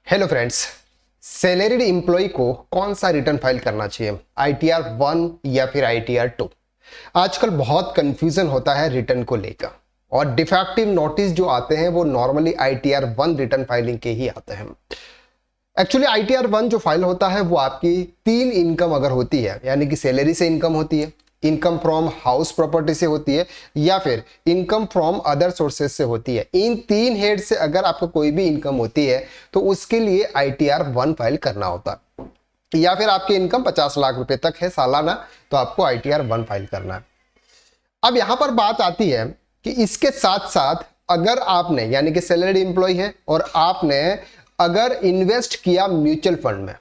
Hello friends, salaried employee को कौन सा रिटर्न फाइल करना चाहिए, ITR 1 या फिर ITR 2। आजकल बहुत कंफ्यूजन होता है रिटर्न को लेकर और डिफेक्टिव नोटिस जो आते हैं वो नॉर्मली ITR 1 रिटर्न फाइलिंग के ही आते हैं। एक्चुअली ITR 1 जो फाइल होता है वो आपकी 3 इनकम अगर होती है, यानी कि सैलरी से इनकम होती है, इनकम फ्रॉम हाउस प्रॉपर्टी से होती है या फिर इनकम फ्रॉम अदर सोर्सेज से होती है। इन 3 हेड से अगर आपको कोई भी इनकम होती है तो उसके लिए ITR 1 फाइल करना होता है। या फिर आपकी इनकम 50 लाख रुपए तक है सालाना तो आपको ITR 1 फाइल करना है। अब यहां पर बात आती है कि इसके साथ साथ अगर आपने, यानी कि सैलरीड एम्प्लॉय है और आपने अगर इन्वेस्ट किया म्यूचुअल फंड में,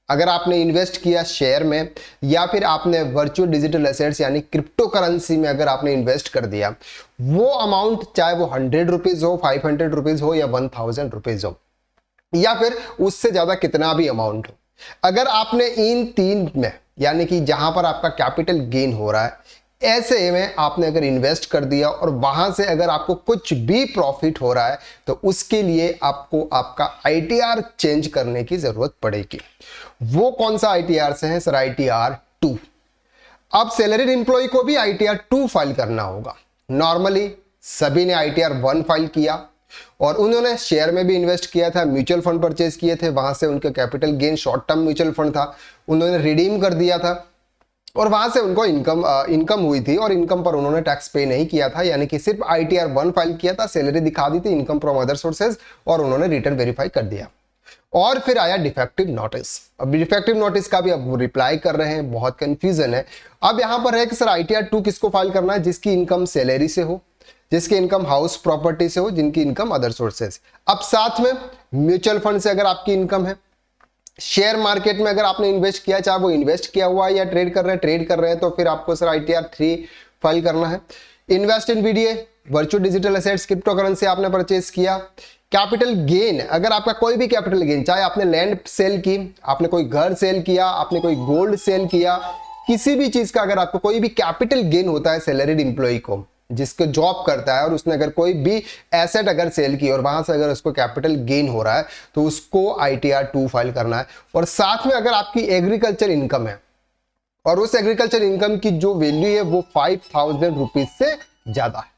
अगर आपने इन्वेस्ट किया शेयर में या फिर आपने वर्चुअल डिजिटल एसेट्स यानी क्रिप्टो करेंसी में अगर आपने इन्वेस्ट कर दिया, वो अमाउंट चाहे वो 100 रुपीज हो, 500 रुपीज हो या 1000 रुपीज हो या फिर उससे ज्यादा कितना भी अमाउंट हो, अगर आपने इन 3 में, यानी कि जहां पर आपका कैपिटल गेन हो रहा है, ऐसे में आपने अगर इन्वेस्ट कर दिया और वहां से अगर आपको कुछ भी प्रॉफिट हो रहा है तो उसके लिए आपको आपका ITR चेंज करने की जरूरत पड़ेगी। वो कौन सा ITR से है सर? ITR 2। अब सैलरीड एम्प्लॉय को भी ITR 2 फाइल करना होगा। नॉर्मली सभी ने ITR 1 फाइल किया और उन्होंने शेयर में भी इन्वेस्ट किया था, म्यूचुअल फंड परचेज किए थे, वहां से उनका capital gain short term mutual fund था, उन्होंने रिडीम कर दिया था और वहां से उनको इनकम हुई थी और इनकम पर उन्होंने टैक्स पे नहीं किया था, यानी कि सिर्फ ITR 1 फाइल किया था, सैलरी दिखा दी थी, इनकम फ्रॉम अदर सोर्सेज, और उन्होंने रिटर्न वेरीफाई कर दिया। और फिर आया डिफेक्टिव नोटिस। अब डिफेक्टिव नोटिस का भी अब रिप्लाई कर रहे हैं, बहुत कंफ्यूजन है। अब यहां पर है कि सर ITR 2 किसको फाइल करना है? जिसकी इनकम सैलरी से हो, जिसकी इनकम हाउस प्रॉपर्टी से हो, जिनकी इनकम अदर सोर्सेज। अब साथ में म्यूचुअल फंड से अगर आपकी इनकम है, शेयर मार्केट में अगर आपने इन्वेस्ट किया, चाहे वो इन्वेस्ट किया हुआ है या ट्रेड कर रहे हैं तो फिर आपको सर ITR 3 फाइल करना है। Invest in VDA, virtual digital assets, crypto currency आपने परचेज किया। कैपिटल गेन, अगर आपका कोई भी कैपिटल गेन, चाहे आपने लैंड सेल की, आपने कोई घर सेल किया, आपने कोई गोल्ड सेल किया, किसी भी चीज का अगर आपको कोई भी कैपिटल गेन होता है सैलरीड एम्प्लॉय को, जिसको जॉब करता है और उसने अगर कोई भी एसेट अगर सेल की और वहां से अगर उसको कैपिटल गेन हो रहा है तो उसको ITR 2 फाइल करना है। और साथ में अगर आपकी एग्रीकल्चर इनकम है और उस एग्रीकल्चर इनकम की जो वैल्यू है वो 5000 रुपीज से ज्यादा है,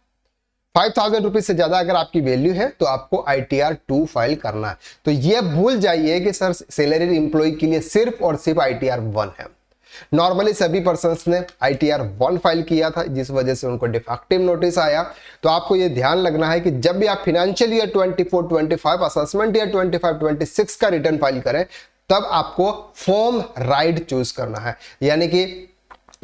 5000 रुपीज से ज्यादा अगर आपकी वैल्यू है तो आपको ITR 2 फाइल करना है। तो यह भूल जाइए कि सर सैलरीड एम्प्लॉय के लिए सिर्फ और सिर्फ ITR 1 है। नॉर्मली सभी पर्सन्स ने ITR 1 फाइल किया था, जिस वजह से उनको डिफेक्टिव नोटिस आया। तो आपको यह ध्यान लगना है कि जब भी आप फाइनेंशियल ईयर 24-25 असेसमेंट ईयर 25-26 का रिटर्न फाइल करें तब आपको फॉर्म राइट चूज करना है, यानी कि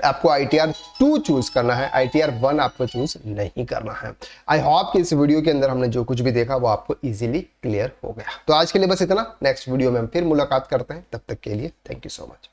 आपको ITR 2 चूज करना है, ITR 1 आपको चूज नहीं करना है। आई होप कि इस वीडियो के अंदर हमने जो कुछ भी देखा वो आपको इजीली क्लियर हो गया। तो आज के लिए बस इतना, नेक्स्ट वीडियो में हम फिर मुलाकात करते हैं, तब तक के लिए थैंक यू सो मच।